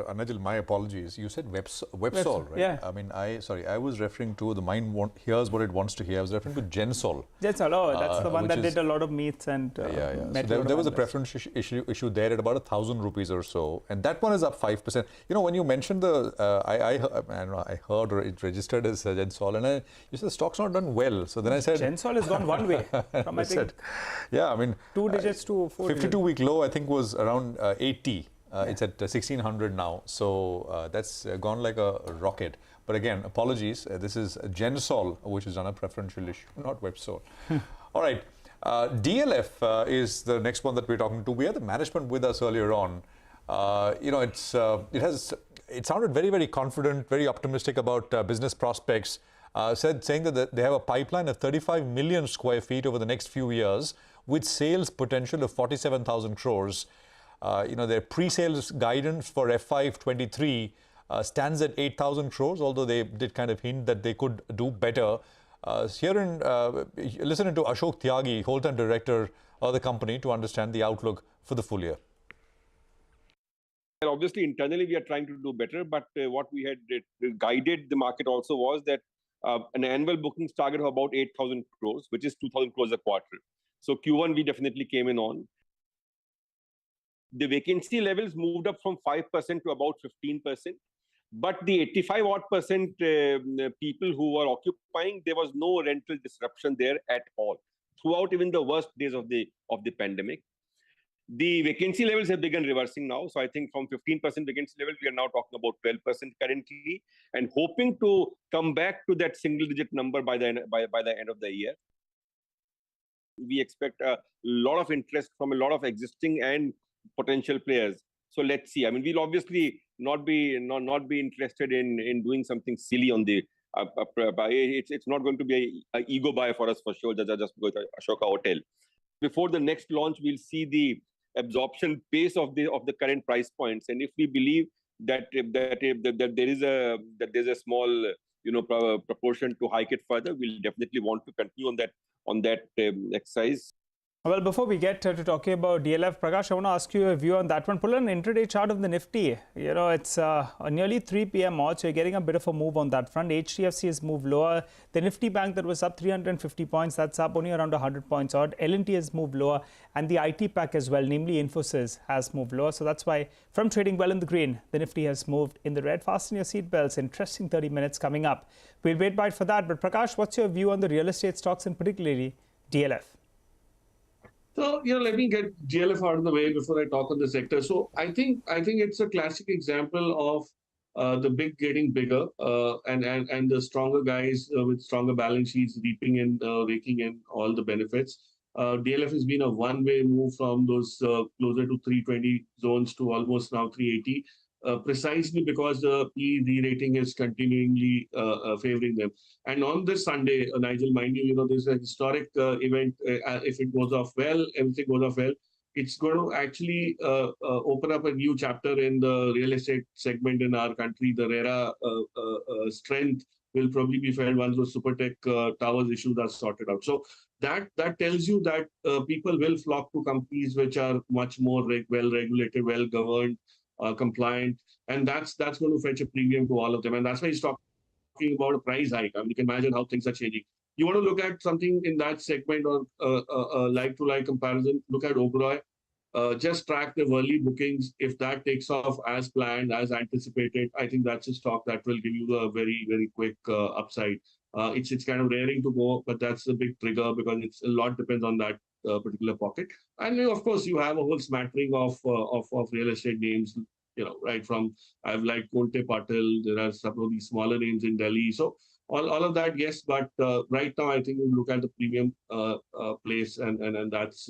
Anajal, my apologies. You said Websol, right? Yeah. I mean, I was referring to the mind hears what it wants to hear. I was referring to Gensol. Gensol, oh, that's the one that did a lot of meets and So there was a preference issue there at about 1,000 rupees or so, and that one is up 5%. You know, when you mentioned I don't know, I heard or it registered as Gensol, and you said the stock's not done well. So then I said Gensol has gone one way from, I think, yeah, I mean, 2 digits to 4 digits. 52-week low, I think, was around 80. It's at 1,600 now, so that's gone like a rocket. But again, apologies. This is Gensol, which is on a preferential issue, not Websol. All right. DLF is the next one that we're talking to. We had the management with us earlier on. You know, it sounded very, very confident, very optimistic about business prospects. Saying that they have a pipeline of 35 million square feet over the next few years, with sales potential of 47,000 crores. You know, their pre-sales guidance for FY23 stands at 8,000 crores, although they did kind of hint that they could do better. Listening to Ashok Tyagi, whole-time director of the company, to understand the outlook for the full year. Obviously, internally, we are trying to do better, but what we had guided the market also was that an annual bookings target of about 8,000 crores, which is 2,000 crores a quarter. So Q1, we definitely came in on. The vacancy levels moved up from 5% to about 15%. But the 85% people who were occupying, there was no rental disruption there at all, throughout even the worst days of the pandemic. The vacancy levels have begun reversing now. So I think from 15% vacancy level, we are now talking about 12% currently, and hoping to come back to that single-digit number by the end of the year. We expect a lot of interest from a lot of existing and potential players. So let's see. I mean, we'll obviously not be interested in doing something silly on the. It's not going to be an ego buy for us for sure. Just go to Ashoka Hotel. Before the next launch, we'll see the absorption pace of the current price points, and if we believe that there's a small proportion to hike it further, we'll definitely want to continue on that exercise. Well, before we get to talking about DLF, Prakash, I want to ask you a view on that one. Pull an intraday chart of the Nifty. You know, it's nearly 3 p.m. odd, so you're getting a bit of a move on that front. HDFC has moved lower. The Nifty Bank that was up 350 points, that's up only around 100 points odd. L&T has moved lower, and the IT pack as well, namely Infosys, has moved lower. So that's why, from trading well in the green, the Nifty has moved in the red. Fasten your seatbelts. Interesting 30 minutes coming up. We'll wait by it for that. But Prakash, what's your view on the real estate stocks and particularly DLF? So, let me get DLF out of the way before I talk on the sector. So I think it's a classic example of the big getting bigger and the stronger guys with stronger balance sheets raking in all the benefits. DLF has been a one-way move from those closer to 320 zones to almost now 380. Precisely because the PE re-rating is continually favoring them. And on this Sunday, Nigel, mind you, there's a historic event. If it goes off well, everything goes off well, it's going to actually open up a new chapter in the real estate segment in our country. The RERA strength will probably be felt once those super tech towers issues are sorted out. So that tells you that people will flock to companies which are much more well-regulated, well-governed, compliant, and that's going to fetch a premium to all of them. And that's why he's talking about a price hike. I mean, you can imagine how things are changing. You want to look at something in that segment or a like-to-like comparison, look at Oberoi. Just track the early bookings. If that takes off as planned, as anticipated, I think that's a stock that will give you a very, very quick upside. It's kind of raring to go, but that's a big trigger because a lot depends on that particular pocket. And of course, you have a whole smattering of real estate names, right from, I've liked Conte Patil, there are some of these smaller names in Delhi. So all of that, yes, but right now I think we look at the premium place and that's